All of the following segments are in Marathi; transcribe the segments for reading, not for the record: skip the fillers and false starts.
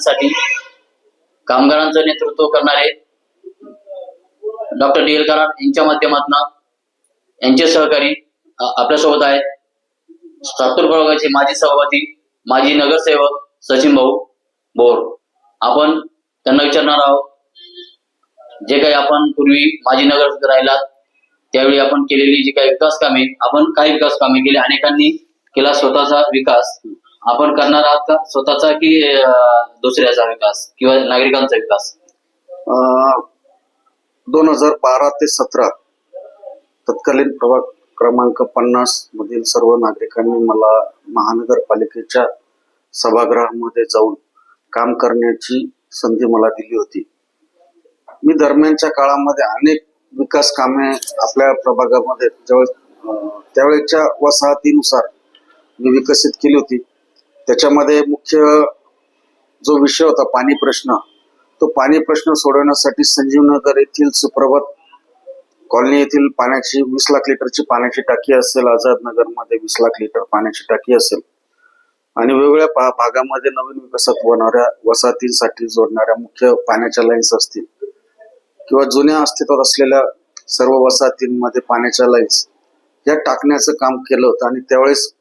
साठी कामगारांचं नेतृत्व करणारे डॉक्टर डी.एल. कराड यांच्या माध्यमातून यांचे सहकारी आपल्यासोबत आहेत. सातूर प्रभागाचे माजी सभापती, माजी नगरसेवक सचिन भाऊ बोर. आपण त्यांना विचारणार आहोत, जे काही आपण पूर्वी माजी नगरसेवक राहिलात त्यावेळी आपण केलेली जी काही विकास कामे, आपण काही विकास कामे केली, अनेकांनी केला स्वतःचा विकास. आपण करणार आहात का स्वतःचा की दुसऱ्याचा विकास किंवा नागरिकांचा विकास? 2012 ते 17 तत्कालीन प्रभाग क्रमांक 50 मधील सर्व नागरिकांनी मला महानगरपालिकेच्या सभागृहामध्ये जाऊन काम करण्याची संधी मला दिली होती. मी दरम्यानच्या काळामध्ये अनेक विकास कामे आपल्या प्रभागामध्ये त्यावेळेच्या वसाहतीनुसार मी विकसित केली होती. त्याच्यामध्ये मुख्य जो विषय होता पाणी प्रश्न, तो पाणी प्रश्न सोडवण्यासाठी संजीवनगर येथील सुप्रभात कॉलनी येथील पाण्याची 20 लाख लिटरची पाण्याची टाकी असेल, आझाद नगर मध्ये 20 लाख लिटर पाण्याची टाकी असेल, आणि वेगवेगळ्या भागामध्ये नवीन विकसित होणाऱ्या वसाहतींसाठी जोडणाऱ्या मुख्य पाण्याच्या लाईन्स असतील किंवा जुन्या अस्तित्वात असलेल्या सर्व वसाहतींमध्ये पाण्याच्या लाईन्स या टाकण्याचं काम केलं होतं. आणि त्यावेळेस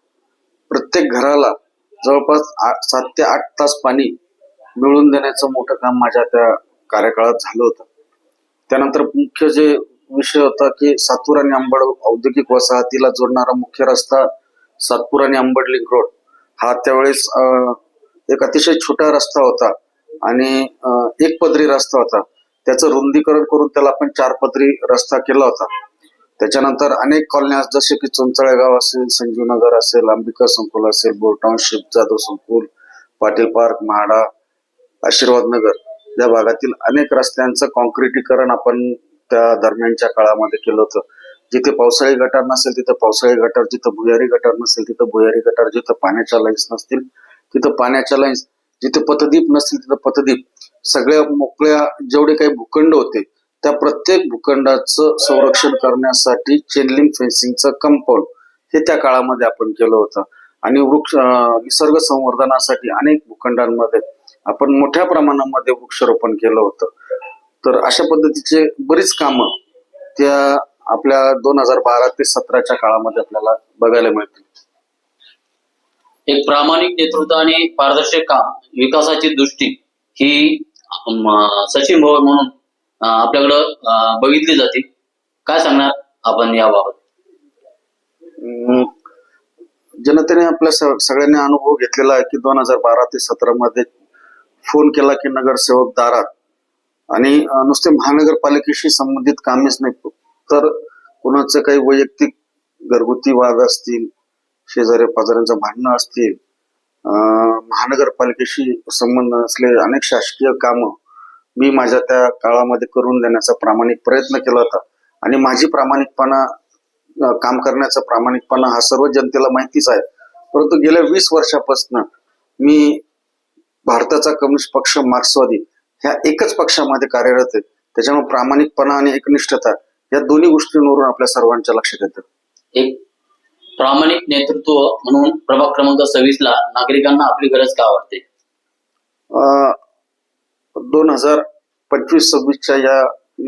प्रत्येक घराला जवळपास 7 ते 8 तास पाणी मिळवून देण्याचं मोठं काम माझ्या त्या कार्यकाळात झालं होतं. त्यानंतर मुख्य जे विषय होता की सातपूर आणि अंबड औद्योगिक वसाहतीला जोडणारा मुख्य रस्ता सातपूर आणि अंबड लिंक रोड हा त्यावेळेस एक अतिशय छोटा रस्ता होता आणि एक पदरी रस्ता होता. त्याचं रुंदीकरण करून त्याला आपण 4 पदरी रस्ता केला होता. त्याच्यानंतर अनेक कॉलन्या जसे की चोंचळे गाव असेल, संजीवनगर असेल, अंबिका संकुल असेल, बोर टाउनशिप, जाधव संकुल, पाटील पार्क, म्हाडा, आशीर्वाद नगर या भागातील अनेक रस्त्यांचं कॉन्क्रिटीकरण आपण त्या दरम्यानच्या काळामध्ये केलं होतं. जिथे पावसाळी गटार नसेल तिथं पावसाळी गटार, जिथं भुयारी गटार नसेल तिथं भुयारी गटार, जिथं पाण्याच्या लाईन्स नसतील तिथं पाण्याच्या लाईन्स, जिथे पथदीप नसतील तिथं पथदीप, सगळ्या मोकळ्या जेवढे काही भूखंड होते त्या प्रत्येक भूखंडाचं संरक्षण करण्यासाठी चेनलिंग फेन्सिंगचं कंपाऊंड हे त्या काळामध्ये आपण केलं होतं. आणि निसर्ग संवर्धनासाठी अनेक भूखंडांमध्ये आपण मोठ्या प्रमाणामध्ये वृक्षारोपण केलं होतं. तर अशा पद्धतीचे बरीच कामं त्या आपल्या 2012 ते 17च्या काळामध्ये आपल्याला बघायला मिळतील. एक प्रामाणिक नेतृत्व आणि पारदर्शक काम, विकासाची दृष्टी ही सचिन भाऊ म्हणून आपल्याकडं बघितली जाते. काय सांगणार आपण याबाबत? जनतेने आपल्या सगळ्यांनी अनुभव घेतलेला आहे की 2012 ते 17 मध्ये फोन केला की नगरसेवक दारात, आणि नुसते महानगरपालिकेशी संबंधित कामेच नाही तर कोणाचं काही वैयक्तिक घरगुती वाद असतील, शेजारी पाजाऱ्यांचं भांडणं असतील, महानगरपालिकेशी संबंध असलेले अनेक शासकीय कामं मी माझ्या त्या काळामध्ये करून देण्याचा प्रामाणिक प्रयत्न केला होता. आणि माझी प्रामाणिकपणा, काम करण्याचा प्रामाणिकपणा हा सर्व जनतेला माहितीच आहे. परंतु गेल्या 20 वर्षापासून मी भारताचा कम्युनिस्ट पक्ष, मार्क्सवादी ह्या एकच पक्षामध्ये कार्यरत आहे. त्याच्यामुळे प्रामाणिकपणा आणि एकनिष्ठता या दोन्ही गोष्टींवरून आपल्या सर्वांच्या लक्षात येतं. एक प्रामाणिक नेतृत्व म्हणून प्रभाग क्रमांक 26 ला नागरिकांना आपली गरज का वाटते? 2025-26च्या या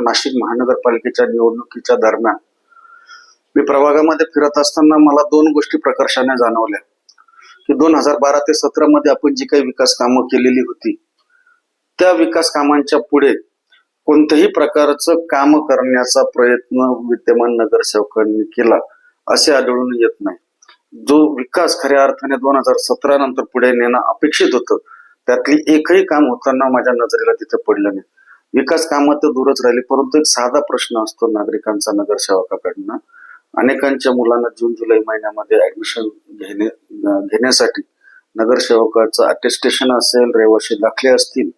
नाशिक महानगरपालिकेच्या निवडणुकीच्या दरम्यान मी प्रभागामध्ये फिरत असताना मला 2 गोष्टी प्रकर्षाने जाणवल्या की 2012 ते 17 मध्ये आपण जी काही विकास कामं केलेली होती त्या विकास कामांच्या पुढे कोणत्याही प्रकारचं काम करण्याचा प्रयत्न विद्यमान नगरसेवकांनी केला असे आढळून येत नाही. जो विकास खऱ्या अर्थाने 2017 नंतर पुढे नेणं अपेक्षित होतं त्यातली एकही काम होताना माझ्या नजरेला तिथे पडलं नाही. विकास कामं तर दूरच राहिली, परंतु एक साधा प्रश्न असतो नागरिकांचा नगरसेवकाकडनं. अनेकांच्या मुलांना जून-जुलै महिन्यामध्ये ऍडमिशन घेण्यासाठी नगरसेवकाचं अटेस्टेशन असेल, रहिवासी दाखले असतील,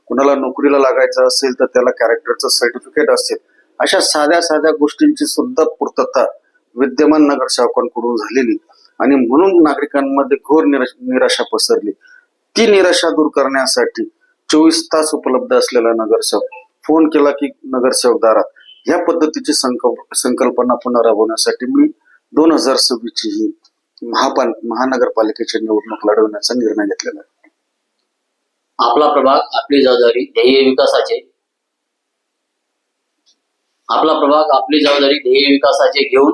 कुणाला नोकरीला लागायचं असेल तर त्याला कॅरेक्टरचं सर्टिफिकेट असेल, अशा साध्या साध्या गोष्टींची सुद्धा पूर्तता विद्यमान नगरसेवकांकडून झालेली, आणि म्हणून नागरिकांमध्ये घोर निराशा पसरली. ती निराशा दूर करण्यासाठी 24 तास उपलब्ध असलेला नगरसेवक, फोन केला की नगरसेवक दारात, ह्या पद्धतीची संकल्पना पुन्हा राबवण्यासाठी मी 2026 ही महानगरपालिकेची निवडणूक लढवण्याचा निर्णय घेतलेला आहे. आपला प्रभाग आपली जबाबदारी ध्येय विकासाचे आपला प्रभाग आपली जबाबदारी ध्येय विकासाचे घेऊन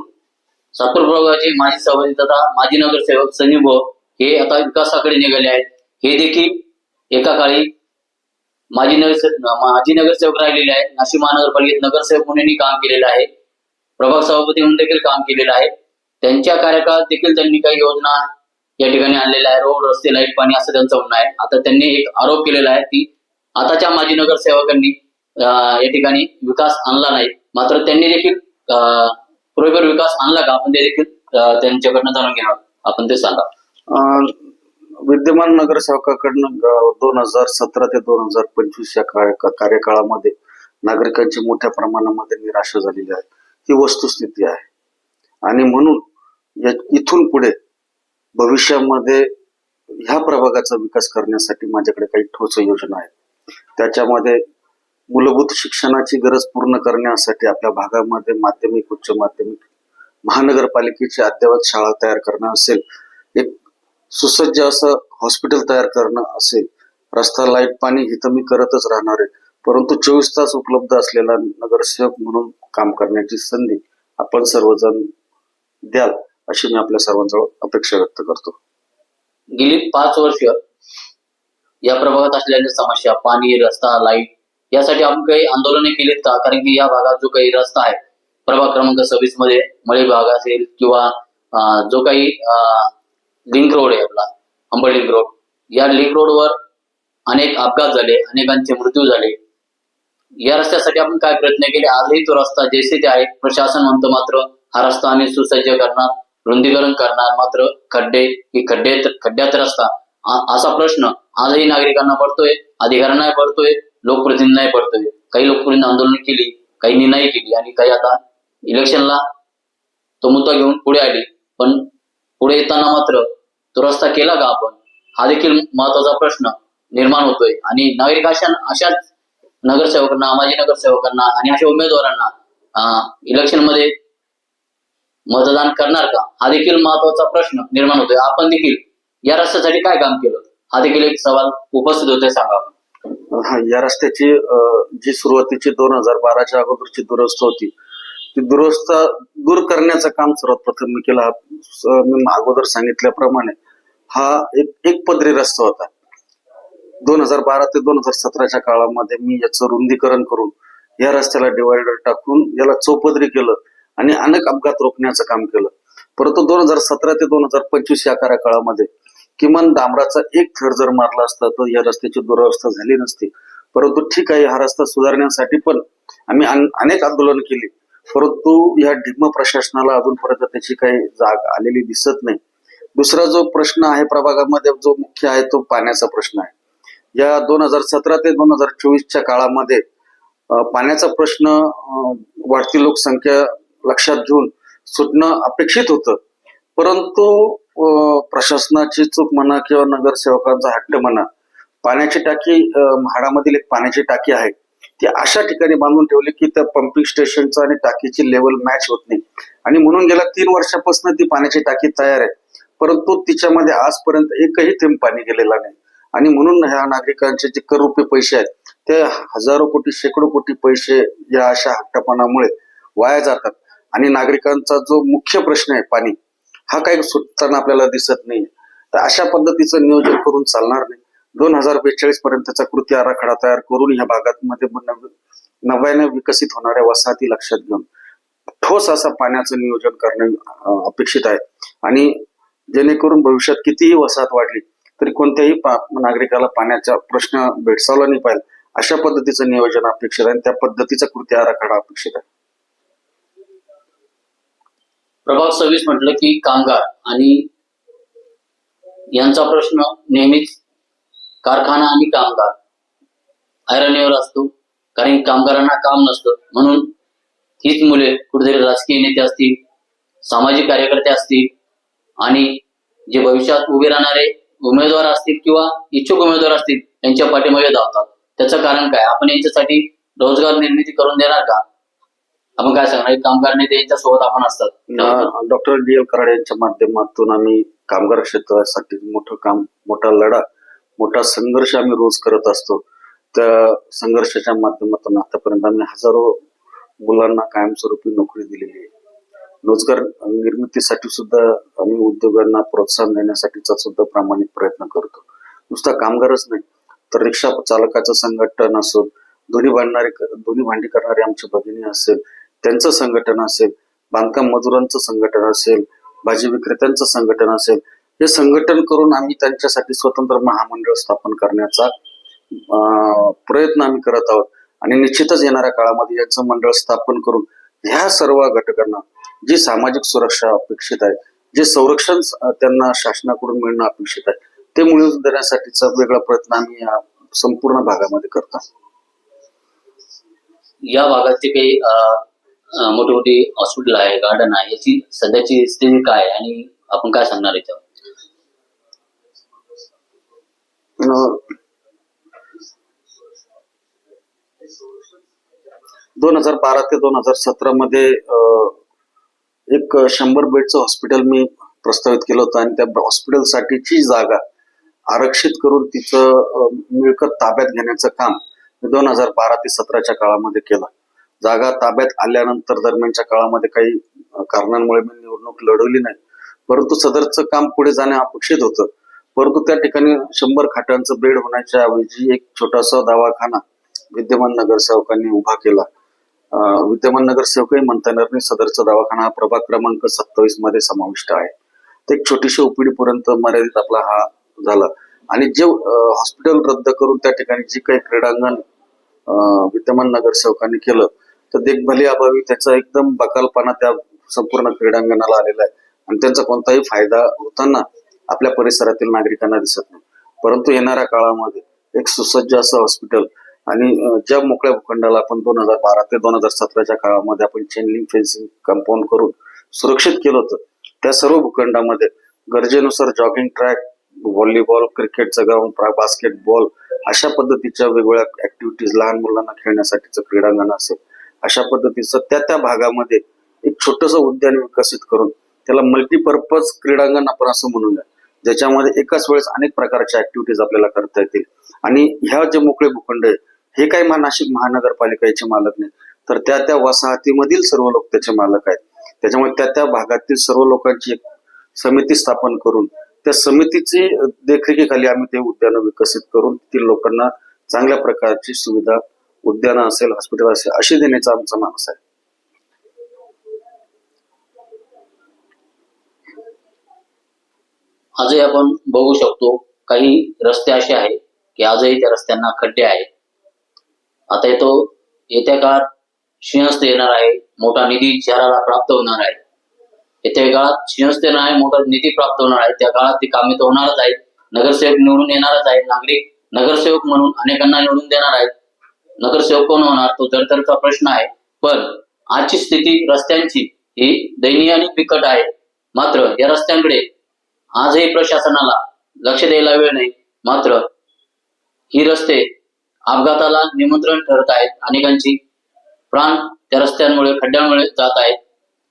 सातपूर प्रभागाचे माजी सभापती तथा माजी नगरसेवक संजीव भाऊ हे आता विकासाकडे निघाले आहेत. हे देखील एका काळी माजी नगरसेवक राहिलेले आहेत. नाशिक महानगरपालिकेत नगरसेवक म्हणूनही काम केलेलं आहे. प्रभाग सभापती म्हणून देखील काम केलेलं आहे. त्यांच्या कार्यकाळात देखील त्यांनी काही योजना या ठिकाणी आणलेल्या आहे. रोड, रस्ते, लाईट, पाणी असं त्यांचं म्हणणं आहे. आता त्यांनी एक आरोप केलेला आहे की आताच्या माजी नगरसेवकांनी या ठिकाणी विकास आणला नाही. मात्र त्यांनी देखील पुरेपूर विकास आणला का, आपण ते देखील त्यांच्याकडनं जाणून घेणार. आपण ते सांगा. विद्यमान नगरसेवकाकडनं 2017 ते 2025 या कार्यकाळामध्ये नागरिकांची मोठ्या प्रमाणामध्ये निराशा झालेली आहे. ही वस्तुस्थिती आहे. आणि म्हणून इथून पुढे भविष्यामध्ये ह्या प्रभागाचा विकास करण्यासाठी माझ्याकडे काही ठोस योजना आहेत. त्याच्यामध्ये मूलभूत शिक्षणाची गरज पूर्ण करण्यासाठी आपल्या भागामध्ये माध्यमिक, उच्च माध्यमिक, महानगरपालिकेची अद्ययावत शाळा तयार करणं असेल, एक सुसज्ज असं हॉस्पिटल तयार करणं असेल, रस्ता, लाईट, पाणी हे तर मी करतच राहणार आहे. परंतु 24 तास उपलब्ध असलेला नगरसेवक म्हणून काम करण्याची संधी आपण सर्वजण द्याल अशी मी आपल्या सर्वांजवळ अपेक्षा व्यक्त करतो. गेली 5 वर्ष या प्रभागात असलेल्या समस्या, पाणी, रस्ता, लाईट यासाठी आपण काही आंदोलने केलीत का? कारण की या भागात जो काही रस्ता आहे, प्रभाग क्रमांक 26 मध्ये मळे भाग असेल किंवा जो काही लिंक रोड आहे आपला अंबड लिंक रोड, या लिंक रोडवर अनेक अपघात झाले, अनेकांचे मृत्यू झाले. या रस्त्यासाठी आपण काय प्रयत्न केले? आजही तो रस्ता जैसे ते आहे. प्रशासन म्हणतं मात्र हा रस्ता आम्ही सुसज्ज करणार, रुंदीकरण करणार, मात्र खड्ड्यात रस्ता असा प्रश्न आजही नागरिकांना पडतोय, अधिकाऱ्यांना पडतोय, लोकप्रतिनिधींनाही पडतोय. काही लोकप्रतिनिधी आंदोलन केली, काहींनी नाही केली आणि काही आता इलेक्शनला तो मुद्दा घेऊन पुढे आले. पण पुढे येताना मात्र तो रस्ता केला का आपण, हा देखील महत्वाचा प्रश्न निर्माण होतोय. आणि नागरिक अशाच नगरसेवकांना, माजी नगरसेवकांना आणि अशा उमेदवारांना इलेक्शन मध्ये मतदान करणार का, हा देखील महत्वाचा प्रश्न निर्माण होतोय. आपण देखील या रस्त्यासाठी काय काम केलं, हा देखील एक सवाल उपस्थित होतोय. सांगा. या रस्त्याची जी सुरुवातीची 2012च्या अगोदरची दुरुस्त होती, ती दुरुस्त दूर करण्याचं काम सर्वात प्रथम मी केलं. मी अगोदर सांगितल्याप्रमाणे हा एक पदरी रस्ता होता. 2012 ते 2017च्या काळामध्ये मी याचं रुंदीकरण करून या रस्त्याला डिवायडर टाकून याला चौपदरी केलं आणि अनेक अपघात रोखण्याचं काम केलं. परंतु 2017 ते 2025 या कार्यकाळामध्ये किमान डांबराचा एक थर जर मारला असता तर या रस्त्याची दुरवस्था झाली नसती. परंतु ठीक आहे, हा रस्ता सुधारण्यासाठी पण आम्ही अनेक आंदोलन केली, परंतु या ढिम्म प्रशासनाला अजूनपर्यंत त्याची काही जाग आलेली दिसत नाही. दुसरा जो प्रश्न आहे प्रभागामध्ये जो मुख्य आहे तो पाण्याचा प्रश्न आहे. या 2017 ते 2024च्या काळामध्ये पाण्याचा प्रश्न वाढती लोकसंख्या लक्षात घेऊन सुटणं अपेक्षित होतं. परंतु प्रशासनाची चूक म्हणा किंवा नगरसेवकांचा हट्ट म्हणा, पाण्याची टाकी म्हाडामधील एक पाण्याची टाकी आहे ती अशा ठिकाणी बांधून ठेवली की त्या पंपिंग स्टेशनचा आणि टाकीची लेवल मॅच होत नाही. आणि म्हणून गेल्या 3 वर्षापासून ती पाण्याची टाकी तयार आहे, परंतु तिच्यामध्ये आजपर्यंत एकही थेंब पाणी गेलेला नाही. आणि म्हणून ह्या नागरिकांचे जे करोडो रुपये आहेत ते हजारो कोटी, शेकडो कोटी पैसे या अशा हट्टपणामुळे वाया जातात. आणि नागरिकांचा जो मुख्य प्रश्न आहे पाणी, हा काही सुटताना आपल्याला दिसत नाही. तर अशा पद्धतीचं नियोजन करून चालणार नाही. 2042 पर्यंतचा कृती आराखडा तयार करून या भागामध्ये नव्याने विकसित होणाऱ्या वसाहती लक्षात घेऊन ठोस असं पाण्याचं नियोजन करणे अपेक्षित आहे. आणि जेणेकरून भविष्यात कितीही वसाहत वाढली तरी कोणत्याही नागरिकाला पाण्याचा प्रश्न भेडसावला नाही पाहिजे, अशा पद्धतीचं नियोजन अपेक्षित आहे. त्या पद्धतीचा कृती आराखडा अपेक्षित आहे. प्रभाग 26 म्हटलं की कामगार आणि यांचा प्रश्न नेहमीच कारखाना आणि कामगार ऐरणीवर असतो. कारण कामगारांना काम नसतं, म्हणून हीच मुले कुठेतरी राजकीय नेते असतील, सामाजिक कार्यकर्ते असतील आणि जे भविष्यात उभे राहणारे उमेदवार असतील किंवा इच्छुक उमेदवार असतील यांच्या पाठीमागे धावतात. त्याचं कारण काय? आपण यांच्यासाठी रोजगार निर्मिती करून देणार का? आपण काय सांगणार? कामगार नेते यांच्या सोबत आपण असतात. Doctor DL. कराड यांच्या माध्यमातून आम्ही कामगार क्षेत्रासाठी मोठा लढा मोठा संघर्ष आम्ही रोज करत असतो. त्या संघर्षाच्या माध्यमातून आतापर्यंत आम्ही हजारो मुलांना कायमस्वरूपी नोकरी दिलेली आहे. रोजगार निर्मितीसाठी सुद्धा आम्ही उद्योगांना प्रोत्साहन देण्यासाठीचा सुद्धा प्रामाणिक प्रयत्न करतो. नुसता कामगारच नाही तर रिक्षा चालकाचं संघटन असेल, दोन्ही भांडी करणारे आमचे भगिनी असेल त्यांचं संघटन असेल, बांधकाम मजुरांचं संघटन असेल, भाजी विक्रेत्यांचं संघटन असेल, हे संघटन करून आम्ही त्यांच्यासाठी स्वतंत्र महामंडळ स्थापन करण्याचा प्रयत्न आम्ही करत आहोत. आणि निश्चितच येणाऱ्या काळामध्ये याचं मंडळ स्थापन करून ह्या सर्व घटकांना जी सामाजिक सुरक्षा अपेक्षित आहे, जे संरक्षण त्यांना शासनाकडून मिळणं अपेक्षित आहे, ते मिळवून देण्यासाठीचा वेगळा प्रयत्न आम्ही या संपूर्ण भागामध्ये करतो. या भागाचे काही मोठी मोठी हॉस्पिटल आहे, गार्डन आहे, याची सध्याची स्थिती काय आहे आणि आपण काय सांगणार याच्यावर? 2012 ते 2017 मध्ये एक 100 बेडचं हॉस्पिटल मी प्रस्तावित केलं होतं आणि त्या हॉस्पिटलसाठीची जागा आरक्षित करून तिचं मिळकत ताब्यात घेण्याचं काम 2012 ते 17च्या काळामध्ये केलं. जागा ताब्यात आल्यानंतर दरम्यानच्या काळामध्ये काही कारणांमुळे मी निवडणूक लढवली नाही, परंतु सदरचं काम पुढे जाणे अपेक्षित होतं. परंतु त्या ठिकाणी 100 खाटांचं बेड होण्याच्या ऐवजी एक छोटासा दवाखाना विद्यमान नगरसेवकांनी उभा केला. विद्यमान नगरसेवकही म्हणता येणार नाही, सदरचा दवाखाना हा प्रभाग क्रमांक 27 मध्ये समाविष्ट आहे. ते एक छोटीशी ओपीडी पर्यंत मर्यादित आपला हा झाला. आणि जे हॉस्पिटल रद्द करून त्या ठिकाणी जे काही क्रीडांगण विद्यमान नगरसेवकांनी केलं, तर देखभाली अभावी त्याचा एकदम बकालपणा त्या संपूर्ण क्रीडांगणाला आलेला आहे आणि त्यांचा कोणताही फायदा होताना आपल्या परिसरातील नागरिकांना दिसत नाही. परंतु येणाऱ्या काळामध्ये एक सुसज्ज असं हॉस्पिटल आणि ज्या मोकळ्या भूखंडाला आपण 2012 ते 2017च्या काळामध्ये आपण चेन लिंक फेन्सिंग कंपाऊंड करून सुरक्षित केलं होतं, त्या सर्व भूखंडामध्ये गरजेनुसार जॉगिंग ट्रॅक, व्हॉलीबॉल, क्रिकेटचं ग्राउंड, बास्केटबॉल अशा पद्धतीच्या वेगवेगळ्या ऍक्टिव्हिटीज, लहान मुलांना खेळण्यासाठीचं क्रीडांगण असेल, अशा पद्धतीचं त्या भागामध्ये एक छोटंसं उद्यान विकसित करून त्याला मल्टीपर्पज क्रीडांगण आपण असं म्हणूया, ज्याच्यामध्ये एकाच वेळेस अनेक प्रकारच्या ऍक्टिव्हिटीज आपल्याला करता येतील. आणि ह्या जे मोकळे भूखंड आहे हे काही नाशिक महानगरपालिकेचे मालक नाही, तर त्या वसाहतीमधील सर्व लोक त्याचे मालक आहेत. त्याच्यामुळे त्या भागातील सर्व लोकांची एक समिती स्थापन करून त्या समितीची देखरेखीखाली आम्ही ते उद्यान विकसित करून तेथील लोकांना चांगल्या प्रकारची सुविधा, उद्यान असेल, हॉस्पिटल असेल, अशी देण्याचा आमचा मानस आहे. आजही आपण बघू शकतो काही रस्ते असे आहेत की आजही त्या रस्त्यांना खड्डे आहेत. आता येत्या काळात सिंहस्थ येणार आहे, मोठा निधी शहराला प्राप्त होणार आहे. येत्या काळात सिंहस्थ येणार आहे, मोठा निधी प्राप्त होणार आहे. त्या काळात ती कामे तर होणारच आहेत. नगरसेवक निवडून येणारच आहेत. नागरिक नगरसेवक म्हणून अनेकांना निवडून देणार आहेत. नगरसेवक कोण होणार तो तरतरचा प्रश्न आहे. पण आजची स्थिती रस्त्यांची ही दयनीय आणि बिकट आहे. मात्र या रस्त्यांकडे आजही प्रशासनाला लक्ष द्यायला वेळ नाही. मात्र ही रस्ते अपघाताला निमंत्रण ठरत आहेत. अनेकांची प्राण त्या रस्त्यांमुळे, खड्ड्यांमुळे जात आहेत.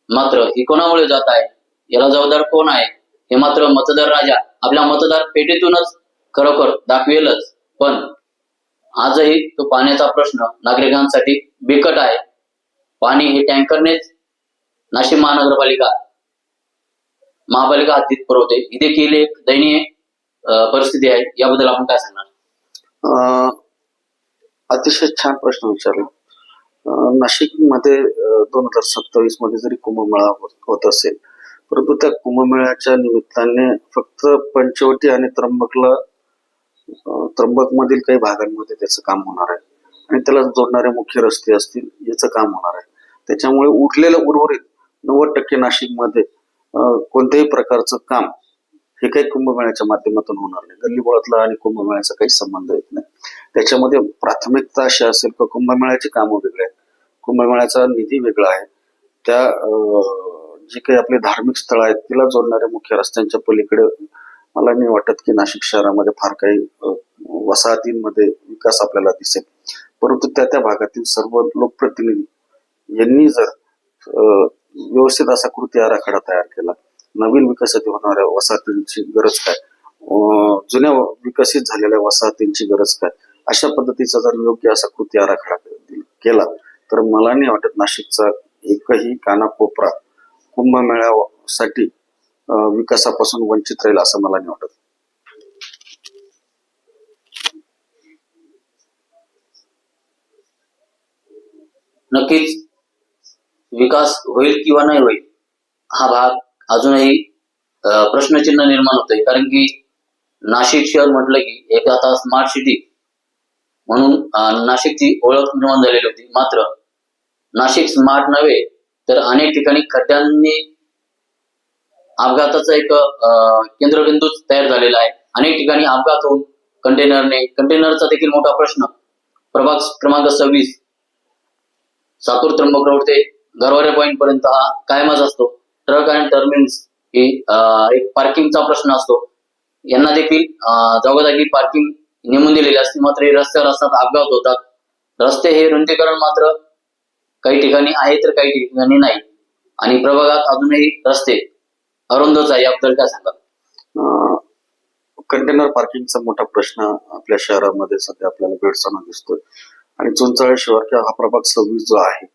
मात्र ही कोणामुळे जात आहे, याला जबाबदार कोण आहे, हे मात्र मतदार राजा आपल्या मतदार पेटीतूनच खरोखर दाखवेलच. पण आजही तो पाण्याचा प्रश्न नागरिकांसाठी बिकट आहे. पाणी हे टँकरनेच नाशिक महापालिका हद्दीत पुरवते. ही देखील एक दयनीय परिस्थिती आहे. याबद्दल आपण काय सांगणार? अतिशय छान प्रश्न विचारला. नाशिकमध्ये 2027 मध्ये जरी कुंभमेळा होत असेल, परंतु त्या कुंभमेळ्याच्या निमित्ताने फक्त पंचवटी आणि त्र्यंबक मधील काही भागांमध्ये त्याचं काम होणार आहे आणि त्याला जोडणारे मुख्य रस्ते असतील याचं काम होणार आहे. त्याच्यामुळे उर्वरित 90% नाशिकमध्ये कोणत्याही प्रकारचं काम हे काही कुंभमेळ्याच्या माध्यमातून होणार नाही. गल्लीबोळातला आणि कुंभमेळ्याचा काही संबंध येत नाही. त्याच्यामध्ये प्राथमिकता अशी असेल की कुंभमेळ्याची कामं वेगळी आहेत, कुंभमेळ्याचा निधी वेगळा आहे. त्या जी काही आपले धार्मिक स्थळ आहेत तिला जोडणाऱ्या मुख्य रस्त्यांच्या पलीकडे मला नाही वाटत की नाशिक शहरामध्ये फार काही वसाहतींमध्ये विकास आपल्याला दिसेल. परंतु त्या भागातील सर्व लोकप्रतिनिधी यांनी जर व्यवस्थित असा कृती आराखडा तयार केला, नवीन विकसित होणाऱ्या वसाहतींची गरज काय, जुन्या विकसित झालेल्या वसाहतींची गरज काय, अशा पद्धतीचा जर योग्य असा कृती आराखडा केला तर मला नाही वाटत नाशिकचा एकही कानाकोपरा कुंभमेळ्यासाठी विकासापासून वंचित राहील असं मला नाही वाटत. नक्कीच विकास होईल किंवा नाही होईल हा भाग अजूनही प्रश्नचिन्ह निर्माण होतंय. कारण की नाशिक शहर म्हटलं की एक आता स्मार्ट सिटी म्हणून नाशिकची ओळख निर्माण झालेली होती. मात्र नाशिक स्मार्ट नव्हे तर अनेक ठिकाणी खड्ड्यांनी अपघाताचा एक केंद्रबिंदू तयार झालेला आहे. अनेक ठिकाणी अपघात होऊन कंटेनरचा देखील मोठा प्रश्न प्रभाग क्रमांक 26 सातूर त्र्यंबक रोड ते गरवारे पॉइंट पर्यंत हा कायमच असतो. ट्रक आणि टर्मिनल्स ही एक पार्किंगचा प्रश्न असतो. यांना देखील जागोजागी पार्किंग नेमून दिलेली असते, मात्र हे रस्त्यावर असतात, अपघात होतात. रस्ते हे रुंदीकरण मात्र काही ठिकाणी आहे तर काही ठिकाणी नाही, आणि प्रभागात अजूनही रस्ते अरुंदच आहे. याबद्दल काय सांगा? कंटेनर पार्किंगचा मोठा प्रश्न आपल्या शहरामध्ये सध्या आपल्याला भेडसावून दिसतोय. आणि चुंचाळे शिवार किंवा हा प्रभाग 26 जो आहे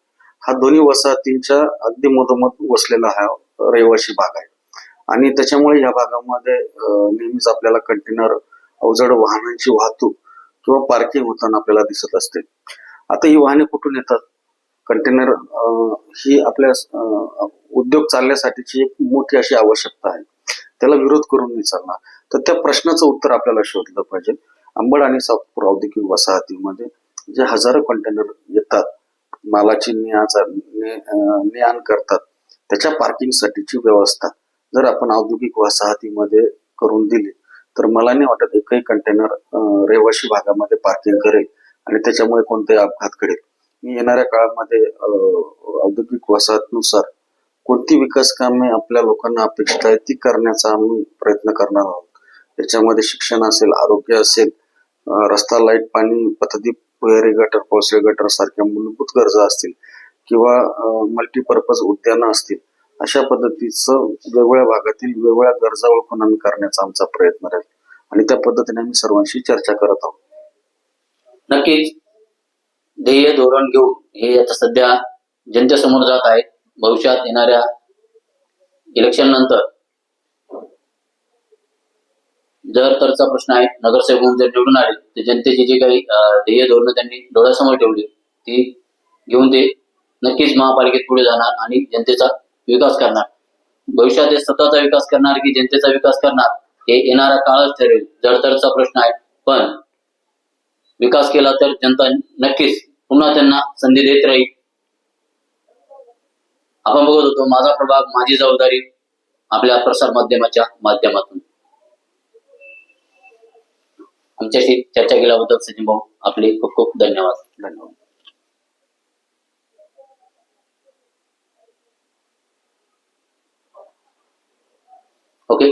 हा दोन्ही वसाहतींच्या अगदी मधोमध वसलेला हा रहिवासी भाग आहे. आणि त्याच्यामुळे या भागामध्ये नेहमीच आपल्याला कंटेनर अवजड वाहनांची वाहतूक किंवा पार्किंग होताना आपल्याला दिसत असते. आता ही वाहने कुठून येतात? कंटेनर ही आपल्या उद्योग चालण्यासाठीची एक मोठी अशी आवश्यकता आहे. त्याला विरोध करून नाही चालणार. तर त्या प्रश्नाचं उत्तर आपल्याला शोधलं पाहिजे. अंबड आणि सातपूर औद्योगिक वसाहतीमध्ये जे हजारो कंटेनर येतात, मालाची ने आण करतात, त्याच्या पार्किंगसाठीची व्यवस्था जर आपण औद्योगिक वसाहतीमध्ये करून दिली तर मला नाही वाटत एकही कंटेनर रहिवासी भागामध्ये पार्किंग करेल आणि त्याच्यामुळे कोणताही अपघात घडेल. मी येणाऱ्या काळामध्ये औद्योगिक वसाहतीनुसार कोणती विकास कामे आपल्या लोकांना अपेक्षित आहे ती करण्याचा आम्ही प्रयत्न करणार आहोत. त्याच्यामध्ये शिक्षण असेल, आरोग्य असेल, रस्ता, लाईट, पाणी, पथदीप, भुयारी गटर, कोळसे गटर सारख्या मूलभूत गरजा असतील किंवा मल्टीपर्पज उद्यानं असतील, अशा पद्धतीचं वेगवेगळ्या भागातील वेगवेगळ्या गरजा ओळखून आम्ही करण्याचा आमचा प्रयत्न राहील आणि त्या पद्धतीने आम्ही सर्वांशी चर्चा करत आहोत. नक्कीच ध्येय धोरण घेऊन हे आता सध्या जनतेसमोर जात आहे. भविष्यात येणाऱ्या इलेक्शन नंतर जर तरचा प्रश्न आहे, नगरसेवक म्हणून जर निवडून आले तर जनतेची जी काही ध्येय धोरणं त्यांनी डोळ्यासमोर ठेवली ती घेऊन ते नक्कीच महापालिकेत पुढे जाणार आणि जनतेचा विकास करणार. भविष्यात ते स्वतःचा विकास करणार की जनतेचा विकास करणार हे येणारा काळच ठरेल. जर तरचा प्रश्न आहे, पण विकास केला तर जनता नक्कीच पुन्हा त्यांना संधी देत राहील. आपण बघत होतो माझा प्रभाग माझी जबाबदारी आपल्या प्रसार माध्यमाच्या माध्यमातून. आमच्याशी चर्चा केल्याबद्दल सचिन भाऊ आपले खूप खूप धन्यवाद. धन्यवाद. ओके.